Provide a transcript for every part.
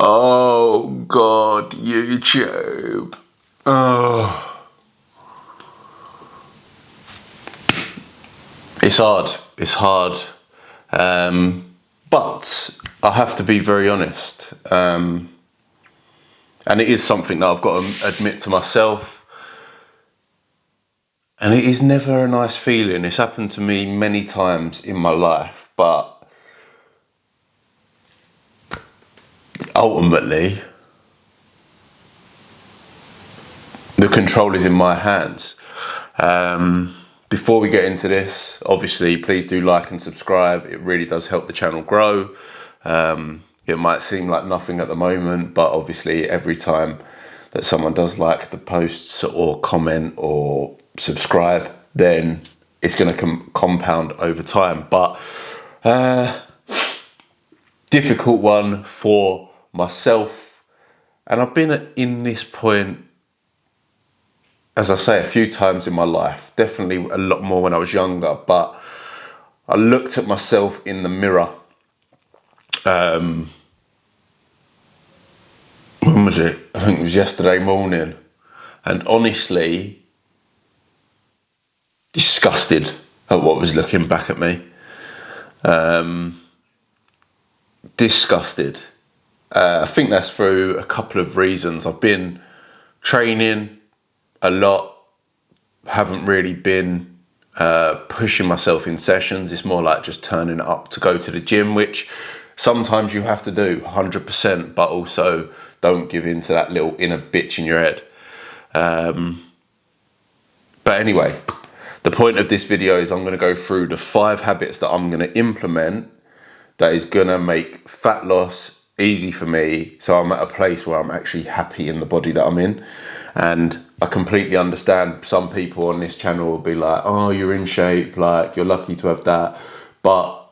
Oh God, YouTube. Oh, it's hard. It's hard. But I have to be very honest. And it is something that I've got to admit to myself. And it is never a nice feeling. It's happened to me many times in my life, but ultimately, the control is in my hands. Before we get into this, obviously, please do like and subscribe. It really does help the channel grow. It might seem like nothing at the moment, but obviously every time that someone does like the posts or comment or subscribe, then it's going to compound over time. But difficult one for myself. And I've been in this point, as I say, a few times in my life, definitely a lot more when I was younger, but I looked at myself in the mirror. When was it? I think it was yesterday morning. And honestly, disgusted at what was looking back at me. Disgusted. I think that's through a couple of reasons. I've been training a lot, haven't really been pushing myself in sessions. It's more like just turning up to go to the gym, which sometimes you have to do 100%, but also don't give in to that little inner bitch in your head. But anyway, the point of this video is I'm going to go through the 5 habits that I'm going to implement that is going to make fat loss easy for me, so I'm at a place where I'm actually happy in the body that I'm in. And I completely understand some people on this channel will be like, oh, you're in shape, like you're lucky to have that. But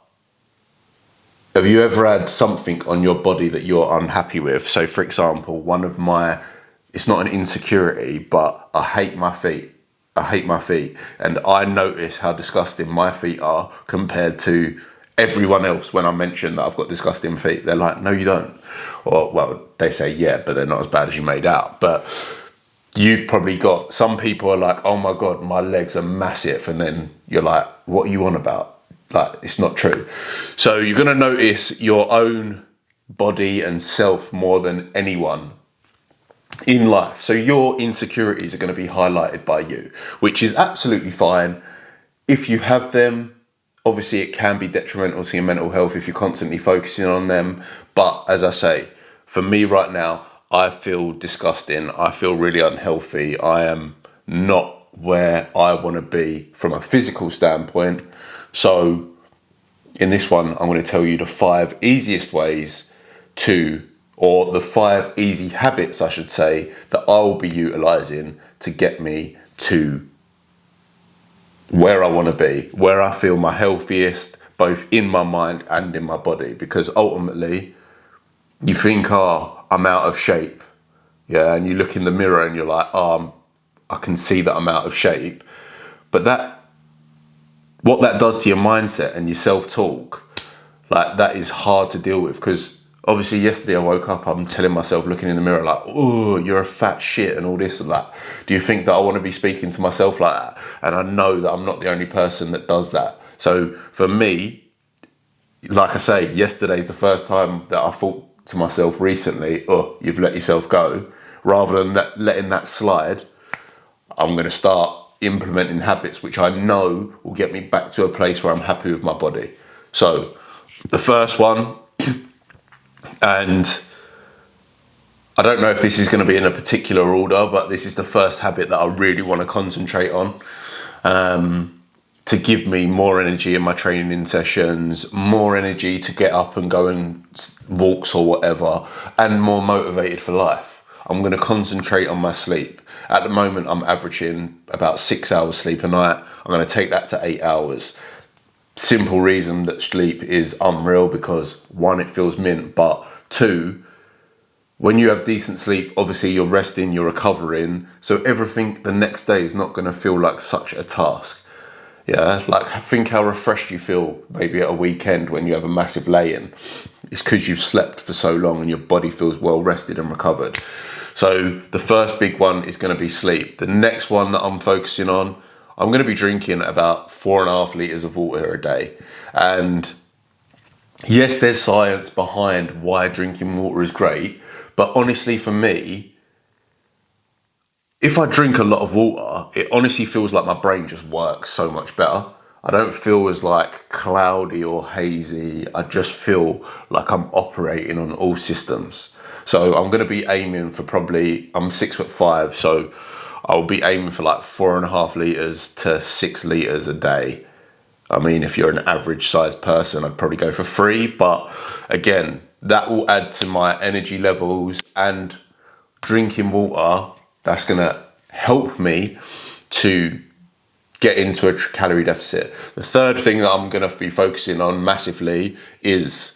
have you ever had something on your body that you're unhappy with? So for example, it's not an insecurity, but I hate my feet. I hate my feet. And I notice how disgusting my feet are compared to everyone else. When I mention that I've got disgusting feet, they're like, no, you don't. Or, well, they say, yeah, but they're not as bad as you made out. But you've probably got, some people are like, oh my God, my legs are massive. And then you're like, what are you on about? Like, it's not true. So you're going to notice your own body and self more than anyone in life. So your insecurities are going to be highlighted by you, which is absolutely fine. If you have them, obviously it can be detrimental to your mental health if you're constantly focusing on them. But as I say, for me right now, I feel disgusting. I feel really unhealthy. I am not where I want to be from a physical standpoint. So in this one, I'm going to tell you the 5 easiest ways or the 5 easy habits, I should say, that I will be utilizing to get me to where I want to be, where I feel my healthiest, both in my mind and in my body. Because ultimately, you think, oh, I'm out of shape. Yeah, and you look in the mirror and you're like, I can see that I'm out of shape. But what that does to your mindset and your self-talk, like, that is hard to deal with. Because obviously yesterday I woke up, I'm telling myself, looking in the mirror, like, oh, you're a fat shit and all this and that. Do you think that I want to be speaking to myself like that? And I know that I'm not the only person that does that. So for me, like I say, yesterday's the first time that I thought to myself recently, oh, you've let yourself go. Rather than letting that slide, I'm going to start implementing habits which I know will get me back to a place where I'm happy with my body. So the first one, and I don't know if this is going to be in a particular order, but this is the first habit that I really want to concentrate on, to give me more energy in my training sessions, more energy to get up and go and walks or whatever, and more motivated for life. I'm going to concentrate on my sleep. At the moment, I'm averaging about 6 hours sleep a night. I'm going to take that to 8 hours. Simple reason that sleep is unreal, because 1, it feels mint, but 2, when you have decent sleep, obviously you're resting, you're recovering, so everything the next day is not going to feel like such a task. Yeah, like think how refreshed you feel maybe at a weekend when you have a massive lay-in. It's because you've slept for so long and your body feels well rested and recovered. So the first big one is going to be sleep. The next one that I'm focusing on, I'm going to be drinking about 4.5 liters of water a day. And yes, there's science behind why drinking water is great, but honestly, for me, if I drink a lot of water, it honestly feels like my brain just works so much better. I don't feel as like cloudy or hazy. I just feel like I'm operating on all systems. So I'm going to be aiming for probably, I'm 6'5", so I'll be aiming for like 4.5 liters to 6 liters a day. I mean, if you're an average sized person, I'd probably go for 3. But again, that will add to my energy levels, and drinking water, that's going to help me to get into a calorie deficit. The third thing that I'm going to be focusing on massively is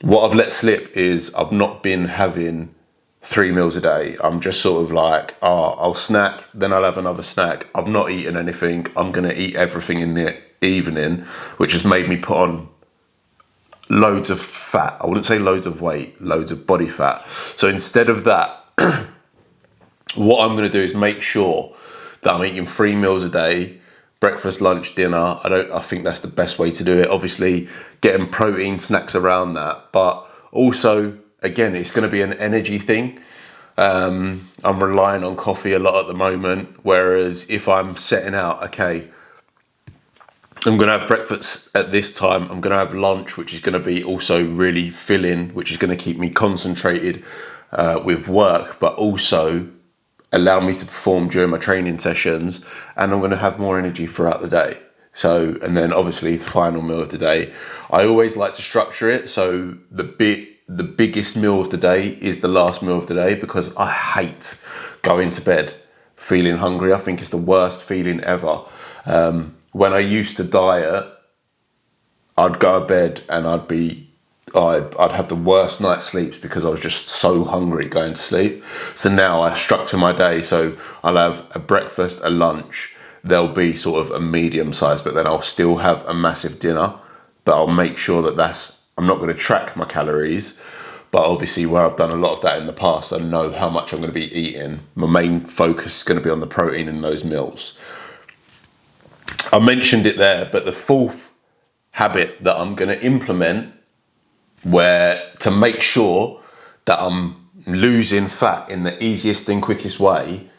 what I've let slip is I've not been having 3 meals a day. I'm just sort of like, oh, I'll snack, then I'll have another snack. I've not eaten anything. I'm going to eat everything in the evening, which has made me put on loads of fat. I wouldn't say loads of weight, loads of body fat. So instead of that, what I'm going to do is make sure that I'm eating 3 meals a day, breakfast, lunch, dinner. I think that's the best way to do it. Obviously, getting protein snacks around that, but also, again, it's going to be an energy thing. I'm relying on coffee a lot at the moment, whereas if I'm setting out, okay, I'm going to have breakfast at this time, I'm going to have lunch, which is going to be also really filling, which is going to keep me concentrated with work, but also allow me to perform during my training sessions, and I'm going to have more energy throughout the day. So, and then obviously the final meal of the day, I always like to structure it so the biggest meal of the day is the last meal of the day, because I hate going to bed feeling hungry. I think it's the worst feeling ever. When I used to diet, I'd go to bed and I'd have the worst night's sleeps because I was just so hungry going to sleep. So now I structure my day. So I'll have a breakfast, a lunch. There'll be sort of a medium size, but then I'll still have a massive dinner. But I'll make sure that I'm not going to track my calories. But obviously, where I've done a lot of that in the past, I know how much I'm going to be eating. My main focus is going to be on the protein in those meals. I mentioned it there, but the fourth habit that I'm going to implement, where to make sure that I'm losing fat in the easiest and quickest way,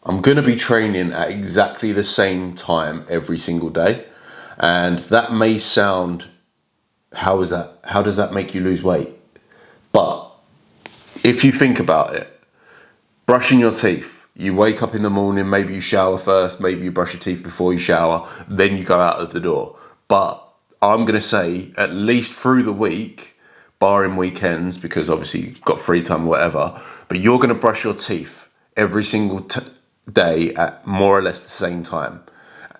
I'm going to be training at exactly the same time every single day. And that may sound, how does that make you lose weight? But if you think about it, brushing your teeth, you wake up in the morning, maybe you shower first, maybe you brush your teeth before you shower, then you go out of the door. But I'm going to say at least through the week, barring weekends, because obviously you've got free time or whatever, but you're going to brush your teeth every single day at more or less the same time.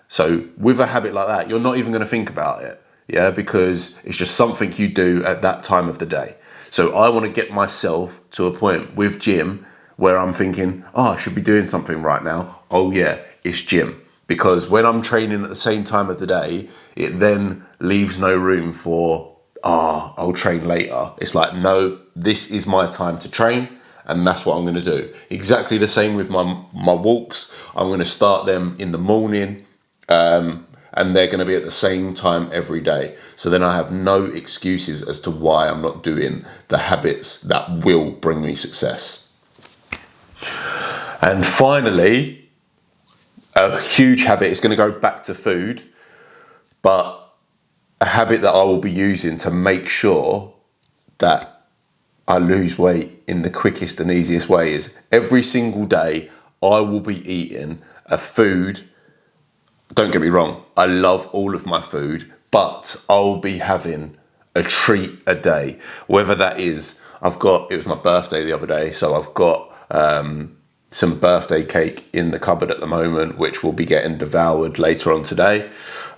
So with a habit like that, you're not even going to think about it, yeah, because it's just something you do at that time of the day. So I want to get myself to a point with gym where I'm thinking, oh, I should be doing something right now. Oh yeah, it's gym. Because when I'm training at the same time of the day, it then leaves no room for, I'll train later. It's like, no, this is my time to train, and that's what I'm going to do. Exactly the same with my walks. I'm going to start them in the morning, and they're going to be at the same time every day. So then I have no excuses as to why I'm not doing the habits that will bring me success. And finally, a huge habit is going to go back to food, but a habit that I will be using to make sure that I lose weight in the quickest and easiest way is every single day I will be eating a food. Don't get me wrong, I love all of my food, but I'll be having a treat a day. Whether that is, it was my birthday the other day, so I've got some birthday cake in the cupboard at the moment, which will be getting devoured later on today,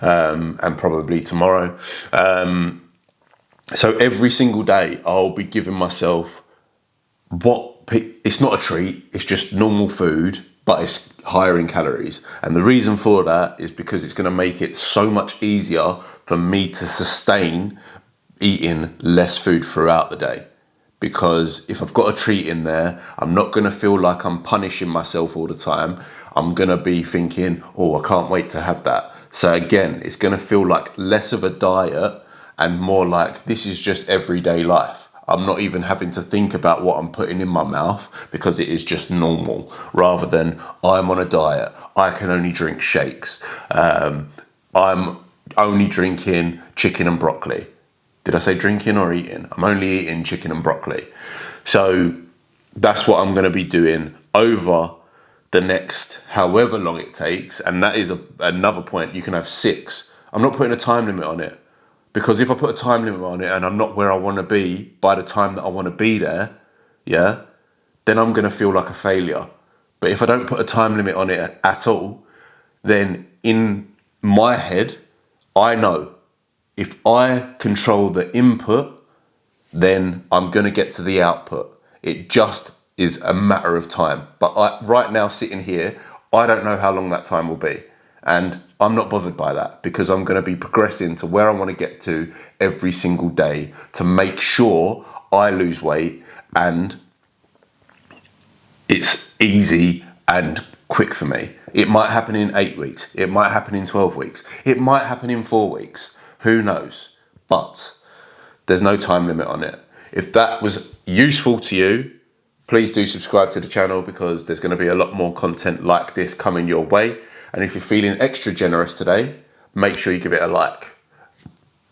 and probably tomorrow. So every single day I'll be giving myself it's not a treat, it's just normal food, but it's higher in calories. And the reason for that is because it's going to make it so much easier for me to sustain eating less food throughout the day. Because if I've got a treat in there, I'm not going to feel like I'm punishing myself all the time. I'm going to be thinking, oh, I can't wait to have that. So again, it's going to feel like less of a diet and more like this is just everyday life. I'm not even having to think about what I'm putting in my mouth because it is just normal, rather than I'm on a diet. I can only drink shakes. I'm only drinking chicken and broccoli. Did I say drinking or eating? I'm only eating chicken and broccoli. So that's what I'm going to be doing over the next however long it takes. And that is another point. You can have 6. I'm not putting a time limit on it, because if I put a time limit on it and I'm not where I want to be by the time that I want to be there, yeah, then I'm going to feel like a failure. But if I don't put a time limit on it at all, then in my head, I know if I control the input, then I'm going to get to the output. It just is a matter of time. But right now, sitting here, I don't know how long that time will be. And I'm not bothered by that, because I'm going to be progressing to where I want to get to every single day to make sure I lose weight and it's easy and quick for me. It might happen in 8 weeks. It might happen in 12 weeks. It might happen in 4 weeks. Who knows? But there's no time limit on it. If that was useful to you, please do subscribe to the channel, because there's going to be a lot more content like this coming your way. And if you're feeling extra generous today, make sure you give it a like.